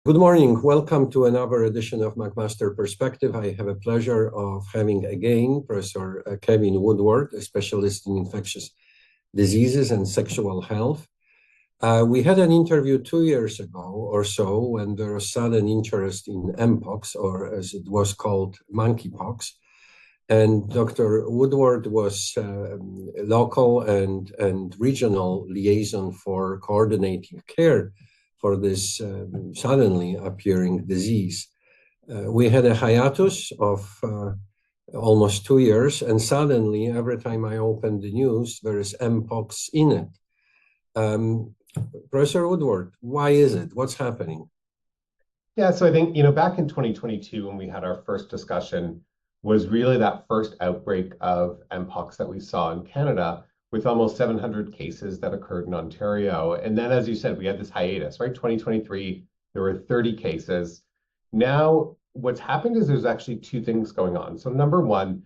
Good morning. Welcome to another edition of McMaster Perspective. I have a pleasure of having again Professor Kevin Woodward, a specialist in infectious diseases and sexual health. We had an interview 2 years ago or so when there was sudden interest in Mpox, or as it was called, monkeypox. And Dr. Woodward was local and regional liaison for coordinating care for this suddenly appearing disease. We had a hiatus of almost 2 years, and suddenly, every time I open the news, there is Mpox in it. Professor Woodward, why is it? What's happening? Yeah, so I think, back in 2022, when we had our first discussion, was really that first outbreak of Mpox that we saw in Canada, with almost 700 cases that occurred in Ontario. And then, as you said, we had this hiatus, right? 2023, there were 30 cases. Now, what's happened is there's actually two things going on. So number one,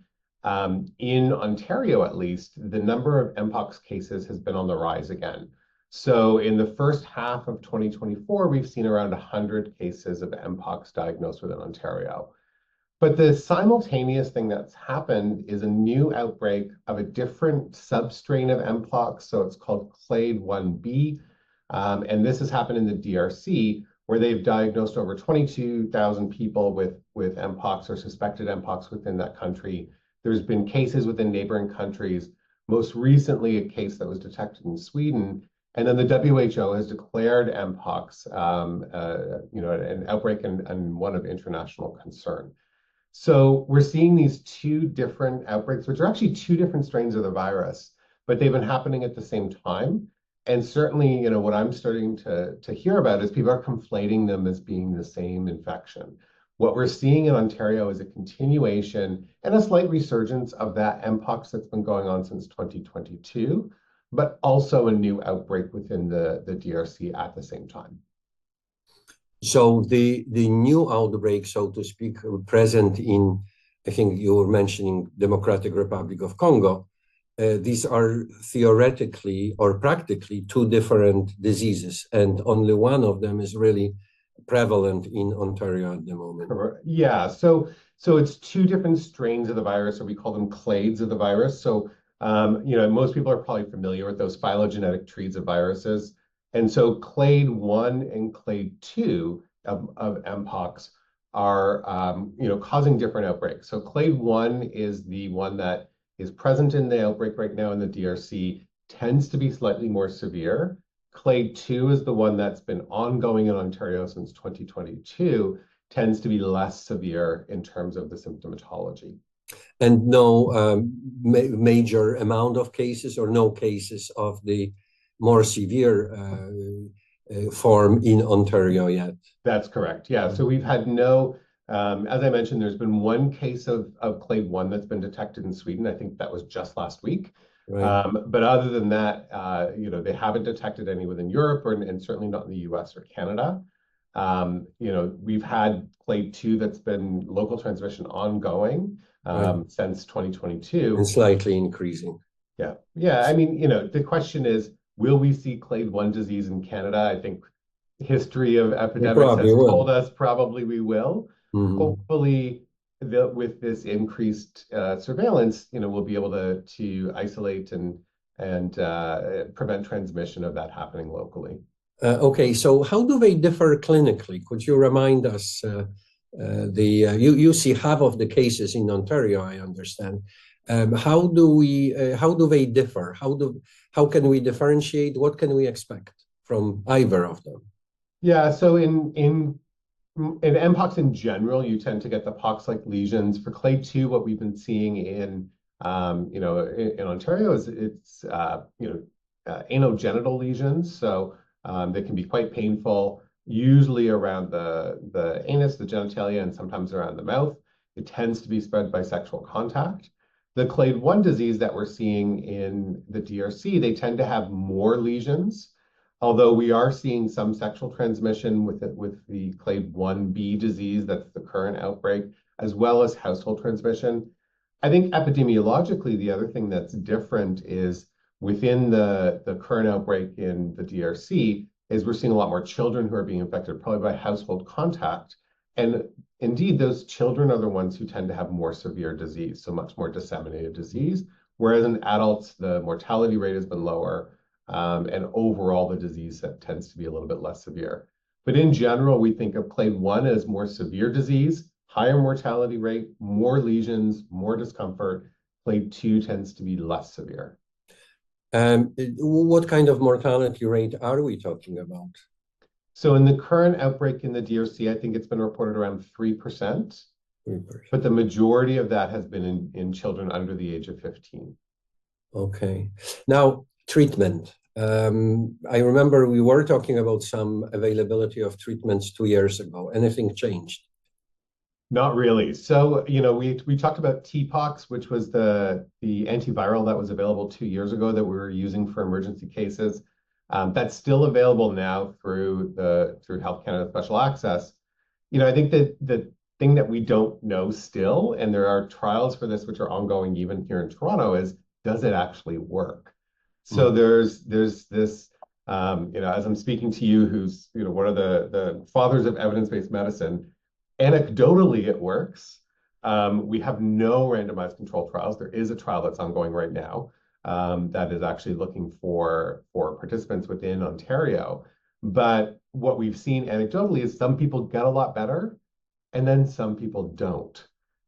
in Ontario, at least, the number of Mpox cases has been on the rise again. So in the first half of 2024, we've seen around 100 cases of Mpox diagnosed within Ontario. But the simultaneous thing that's happened is a new outbreak of a different substrain of Mpox. So it's called clade 1B. And this has happened in the DRC, where they've diagnosed over 22,000 people with Mpox or suspected Mpox within that country. There's been cases within neighboring countries, most recently a case that was detected in Sweden. And then the WHO has declared Mpox an outbreak and one of international concern. So we're seeing these two different outbreaks, which are actually two different strains of the virus, but they've been happening at the same time. And certainly, what I'm starting to hear about is people are conflating them as being the same infection. What we're seeing in Ontario is a continuation and a slight resurgence of that Mpox that's been going on since 2022, but also a new outbreak within the DRC at the same time. So the new outbreak, so to speak, present in, I think you were mentioning Democratic Republic of Congo, these are theoretically or practically two different diseases, and only one of them is really prevalent in Ontario at the moment. Yeah, so it's two different strains of the virus, or we call them clades of the virus. So, most people are probably familiar with those phylogenetic trees of viruses. And so clade 1 and clade 2 of Mpox are, causing different outbreaks. So clade 1 is the one that is present in the outbreak right now in the DRC, tends to be slightly more severe. Clade 2 is the one that's been ongoing in Ontario since 2022, tends to be less severe in terms of the symptomatology. And no major amount of cases or no cases of the more severe form in Ontario yet. That's correct. Yeah. So we've had no, as I mentioned, there's been one case of clade 1 that's been detected in Sweden. I think that was just last week. Right. But other than that, they haven't detected any within Europe and certainly not in the US or Canada. We've had clade 2 that's been local transmission ongoing since 2022. And slightly increasing. Yeah. Yeah. I mean, the question is, will we see clade 1 disease in Canada? I think history of epidemics has told us probably we will. Mm-hmm. Hopefully, with this increased surveillance, we'll be able to isolate and prevent transmission of that happening locally. Okay, so how do they differ clinically? Could you remind us? You see half of the cases in Ontario, I understand. How do they differ? How can we differentiate? What can we expect from either of them? Yeah, so in Mpox in general, you tend to get the pox-like lesions. For clade 2, what we've been seeing in Ontario is it's anogenital lesions. So they can be quite painful, usually around the anus, the genitalia, and sometimes around the mouth. It tends to be spread by sexual contact. The clade 1 disease that we're seeing in the DRC, they tend to have more lesions, although we are seeing some sexual transmission with the clade 1B disease, that's the current outbreak, as well as household transmission. I think epidemiologically, the other thing that's different is within the current outbreak in the DRC, is we're seeing a lot more children who are being infected, probably by household contact. And indeed, those children are the ones who tend to have more severe disease, so much more disseminated disease. Whereas in adults, the mortality rate has been lower, and overall the disease tends to be a little bit less severe. But in general, we think of clade 1 as more severe disease, higher mortality rate, more lesions, more discomfort. Clade 2 tends to be less severe. What kind of mortality rate are we talking about? So in the current outbreak in the DRC, I think it's been reported around 3%, 3%. But the majority of that has been in children under the age of 15. Okay. Now, treatment. I remember we were talking about some availability of treatments 2 years ago. Anything changed? Not really. So, we talked about TPOX, which was the antiviral that was available 2 years ago that we were using for emergency cases. That's still available now through Health Canada Special Access. I think that the thing that we don't know still, and there are trials for this which are ongoing even here in Toronto, is does it actually work? So there's this, as I'm speaking to you, who's one of the fathers of evidence-based medicine. Anecdotally, it works. We have no randomized control trials. There is a trial that's ongoing right now that is actually looking for participants within Ontario. But what we've seen anecdotally is some people get a lot better, and then some people don't.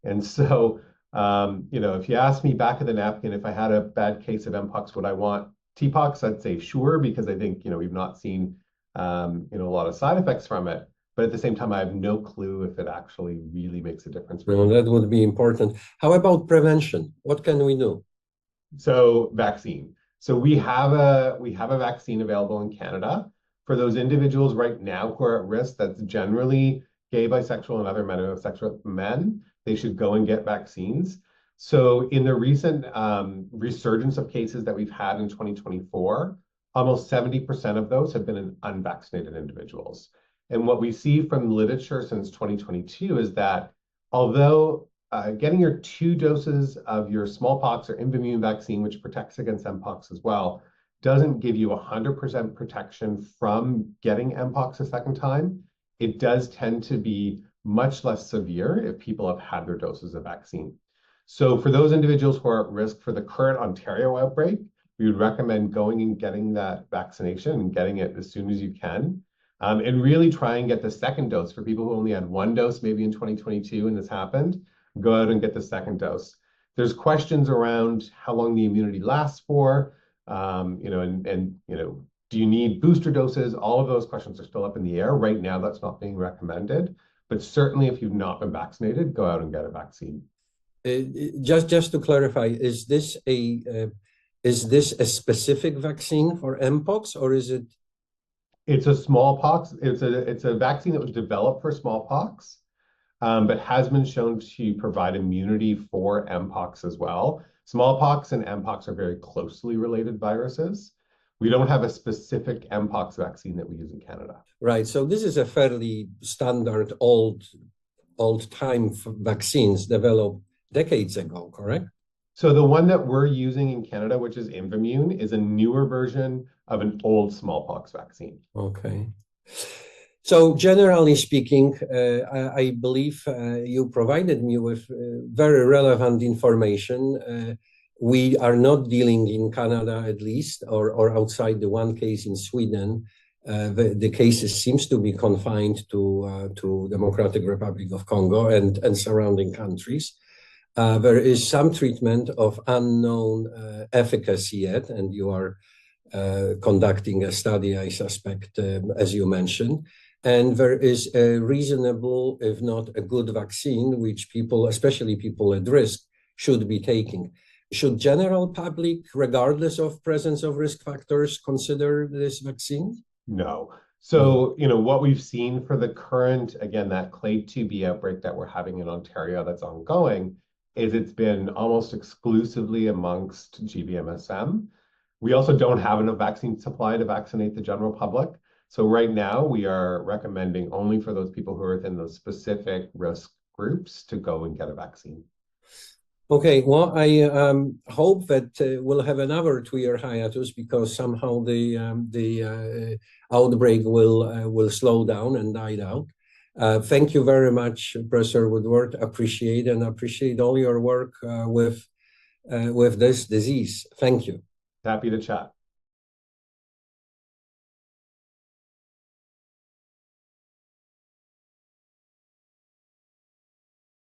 And so, if you ask me back of the napkin, if I had a bad case of Mpox, would I want TPOX? I'd say sure, because I think, we've not seen, a lot of side effects from it. But at the same time, I have no clue if it actually really makes a difference. No, that would be important. How about prevention? What can we do? So vaccine. So we have a vaccine available in Canada for those individuals right now who are at risk. That's generally gay, bisexual, and other heterosexual men. They should go and get vaccines. So in the recent resurgence of cases that we've had in 2024, almost 70% of those have been in unvaccinated individuals. And what we see from literature since 2022 is that although getting your 2 doses of your smallpox or Imvamune vaccine, which protects against Mpox as well, doesn't give you 100% protection from getting Mpox a second time, it does tend to be much less severe if people have had their doses of vaccine. So for those individuals who are at risk for the current Ontario outbreak, we would recommend going and getting that vaccination and getting it as soon as you can. And really try and get the second dose for people who only had 1 dose maybe in 2022 and this happened, go out and get the second dose. There's questions around how long the immunity lasts for, do you need booster doses? All of those questions are still up in the air. Right now, that's not being recommended. But certainly if you've not been vaccinated, go out and get a vaccine. Just to clarify, is this a specific vaccine for Mpox, or is it? It's a smallpox. It's a vaccine that was developed for smallpox, but has been shown to provide immunity for Mpox as well. Smallpox and Mpox are very closely related viruses. We don't have a specific Mpox vaccine that we use in Canada. Right. So this is a fairly standard old-time vaccines developed decades ago, correct? So the one that we're using in Canada, which is Imvamune, is a newer version of an old smallpox vaccine. Okay. So generally speaking, I believe you provided me with very relevant information. We are not dealing in Canada, at least, or outside the one case in Sweden. The cases seems to be confined to Democratic Republic of Congo and surrounding countries. There is some treatment of unknown efficacy yet, and you are conducting a study, I suspect, as you mentioned. And there is a reasonable, if not a good vaccine, which people, especially people at risk, should be taking. Should general public, regardless of presence of risk factors, consider this vaccine? No. So, what we've seen for the current, again, that clade 2B outbreak that we're having in Ontario that's ongoing, is it's been almost exclusively amongst GBMSM. We also don't have enough vaccine supply to vaccinate the general public. So right now we are recommending only for those people who are within those specific risk groups to go and get a vaccine. Okay, well, I hope that we'll have another 2-year hiatus because somehow the outbreak will slow down and die down. Thank you very much, Professor Woodward. Appreciate all your work with this disease. Thank you. Happy to chat.